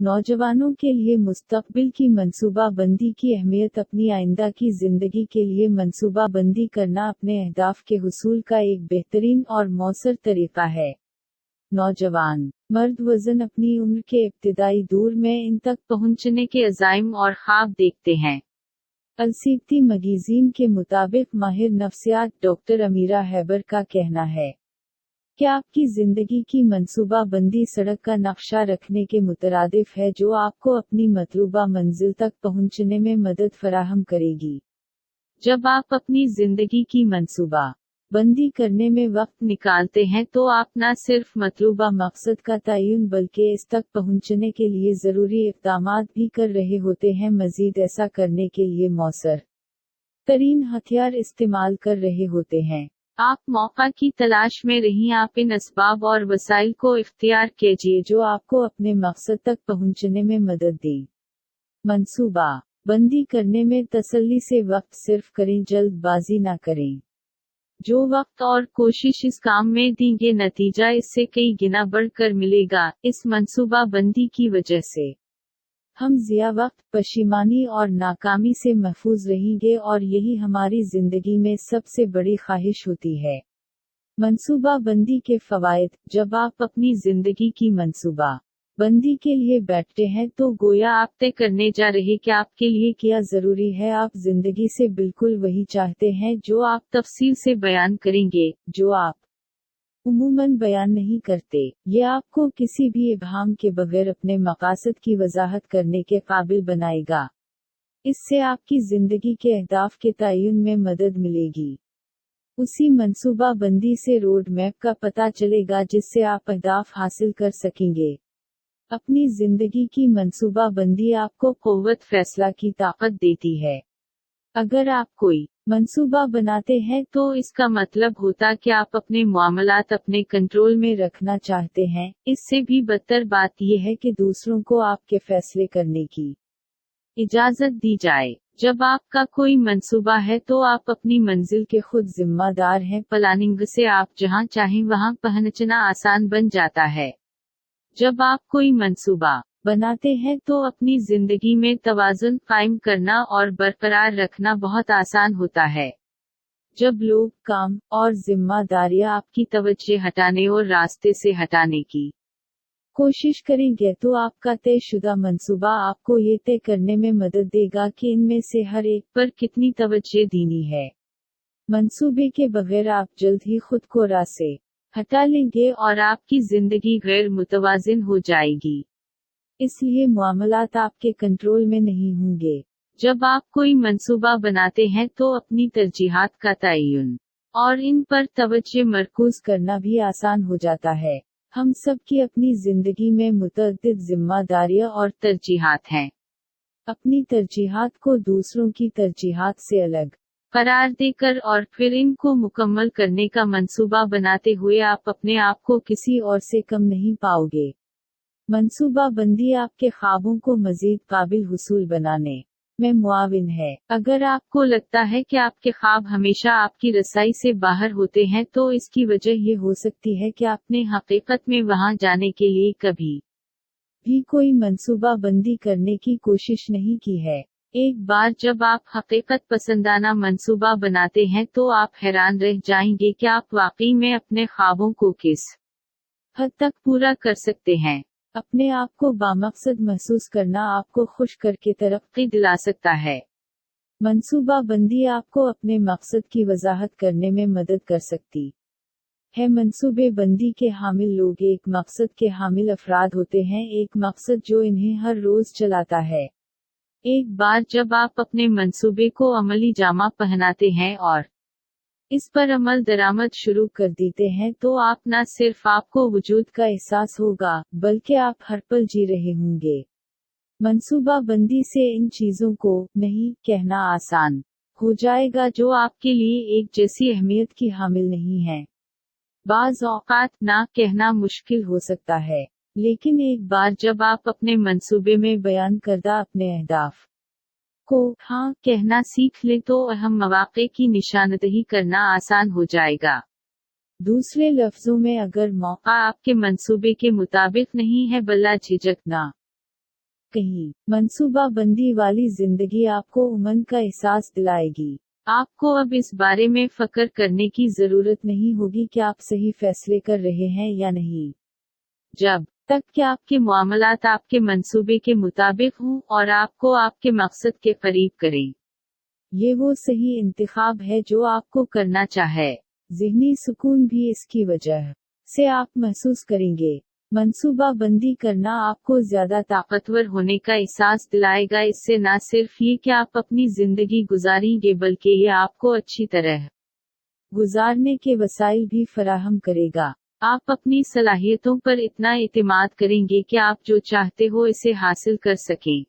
नौजवानों के लिए मुस्तकबिल की मंसूबा बंदी की अहमियत। अपनी आइंदा की जिंदगी के लिए मंसूबा बंदी करना अपने अहदाफ के हुसूल का एक बेहतरीन और मौसर तरीका है। नौजवान मर्द वज़न अपनी उम्र के इब्तिदाई दौर में इन तक पहुंचने के अज़ाइम और ख्वाब देखते हैं। अलसीबती मैगज़ीन के मुताबिक माहिर नफ्सियात डॉक्टर अमीरा हैबर का कहना है क्या आपकी जिंदगी की मंसूबा बंदी सड़क का नक्शा रखने के मुतरादिफ है जो आपको अपनी मतलूबा मंजिल तक पहुंचने में मदद फराहम करेगी। जब आप अपनी जिंदगी की मंसूबा बंदी करने में वक्त निकालते हैं तो आप न सिर्फ मतलूबा मकसद का तयन बल्कि इस तक पहुंचने के लिए ज़रूरी इक़दामात भी कर रहे होते हैं। मजीद ऐसा करने के लिए मौसर तरीन हथियार इस्तेमाल कर रहे होते हैं। आप मौका की तलाश में रहीं। आप इन असबाब और वसाइल को इख्तियार कीजिए जो आपको अपने मकसद तक पहुंचने में मदद दें। मंसूबा बंदी करने में तसल्ली से वक्त सिर्फ करें, जल्दबाजी ना करें। जो वक्त और कोशिश इस काम में देंगे नतीजा इससे कई गुना बढ़कर मिलेगा। इस मंसूबा बंदी की वजह से हम ज़िया वक्त, पशीमानी और नाकामी से महफूज रहेंगे और यही हमारी जिंदगी में सबसे बड़ी ख्वाहिश होती है। मंसूबा बंदी के फ़वाइद। जब आप अपनी जिंदगी की मंसूबा बंदी के लिए बैठते हैं तो गोया आप तय करने जा रहे कि आपके लिए क्या ज़रूरी है। आप जिंदगी से बिल्कुल वही चाहते हैं जो आप तफसील से बयान करेंगे, जो आप उमूमन बयान नहीं करते। ये आपको किसी भी इबहाम के बगैर अपने मकासद की वजाहत करने के काबिल बनाएगा। इससे आपकी जिंदगी के अहदाफ के तयन में मदद मिलेगी। उसी मंसूबा बंदी से रोड मैप का पता चलेगा जिससे आप अहदाफ हासिल कर सकेंगे। अपनी जिंदगी की मंसूबा बंदी आपको क़ुव्वत फैसला की ताकत देती है। अगर आप कोई मंसूबा बनाते हैं तो इसका मतलब होता कि आप अपने मामलात अपने कंट्रोल में रखना चाहते हैं। इससे भी बदतर बात यह है कि दूसरों को आपके फैसले करने की इजाज़त दी जाए। जब आपका कोई मंसूबा है तो आप अपनी मंजिल के खुद जिम्मेदार हैं। प्लानिंग से आप जहां चाहें वहां पहुंचना आसान बन जाता है। जब आप कोई मंसूबा बनाते हैं तो अपनी जिंदगी में तवाज़ुन कायम करना और बरकरार रखना बहुत आसान होता है। जब लोग, काम और जिम्मेदारियां आपकी तवज्जो हटाने और रास्ते से हटाने की कोशिश करेंगे तो आपका तयशुदा मंसूबा आपको ये तय करने में मदद देगा कि इनमें से हर एक पर कितनी तवज्जो देनी है। मंसूबे के बगैर आप जल्द ही खुद को राह से हटा लेंगे और आपकी जिंदगी गैर मुतवाज़िन हो जाएगी। इसलिए मामलात आपके कंट्रोल में नहीं होंगे। जब आप कोई मंसूबा बनाते हैं तो अपनी तरजीहात का तयन और इन पर तवज्जो मरकूज करना भी आसान हो जाता है। हम सब की अपनी जिंदगी में मुतअद्दिद जिम्मेदारियां और तरजीहात हैं। अपनी तरजीहात को दूसरों की तरजीहात से अलग करार देकर और फिर इनको मुकम्मल करने का मंसूबा बनाते हुए आप अपने आप को किसी और से कम नहीं पाओगे। मंसूबा बंदी आपके ख्वाबों को मजीद काबिल हुसूल बनाने में मुआविन है। अगर आपको लगता है कि आपके ख्वाब हमेशा आपकी रसाई से बाहर होते हैं तो इसकी वजह ये हो सकती है कि आपने हकीकत में वहां जाने के लिए कभी भी कोई मंसूबा बंदी करने की कोशिश नहीं की है। एक बार जब आप हकीकत पसंदाना मंसूबा बनाते हैं तो आप हैरान रह जाएंगे कि आप वाकई में अपने ख्वाबों को किस हद तक पूरा कर सकते हैं। अपने आप को बामकसद महसूस करना आपको खुश करके तरक्की दिला सकता है। मंसूबा बंदी आपको अपने मकसद की वजाहत करने में मदद कर सकती है। मंसूबे बंदी के हामिल लोग एक मकसद के हामिल अफराद होते हैं, एक मकसद जो इन्हें हर रोज चलाता है। एक बार जब आप अपने मंसूबे को अमली जामा पहनाते हैं और इस पर अमल दरामद शुरू कर देते हैं तो आप न सिर्फ आपको वजूद का एहसास होगा बल्कि आप हर पल जी रहे होंगे। मंसूबा बंदी से इन चीज़ों को नहीं कहना आसान हो जाएगा जो आपके लिए एक जैसी अहमियत की हामिल नहीं है। बाज़ औक़ात ना कहना मुश्किल हो सकता है, लेकिन एक बार जब आप अपने मंसूबे में बयान करदा अपने अहदाफ को हाँ कहना सीख ले तो अहम मौक़े की निशानदही करना आसान हो जाएगा। दूसरे लफ्ज़ों में अगर मौका आपके मंसूबे के मुताबिक नहीं है बल्ला झिझक ना कहीं मंसूबा बंदी वाली जिंदगी आपको उमंग का एहसास दिलाएगी। आपको अब इस बारे में फक्र करने की जरूरत नहीं होगी कि आप सही फैसले कर रहे हैं या नहीं। जब तक कि आपके मामलात आपके मंसूबे के मुताबिक हों और आपको आपके मकसद के करीब करें, ये वो सही इंतखाब है जो आपको करना चाहे। ज़हनी सुकून भी इसकी वजह से आप महसूस करेंगे। मंसूबा बंदी करना आपको ज्यादा ताकतवर होने का एहसास दिलाएगा। इससे न सिर्फ ये कि आप अपनी जिंदगी गुजारेंगे बल्कि ये आपको अच्छी तरह गुजारने के वसाइल भी फराहम करेगा। आप अपनी सलाहियतों पर इतना एतमाद करेंगे कि आप जो चाहते हो इसे हासिल कर सकें।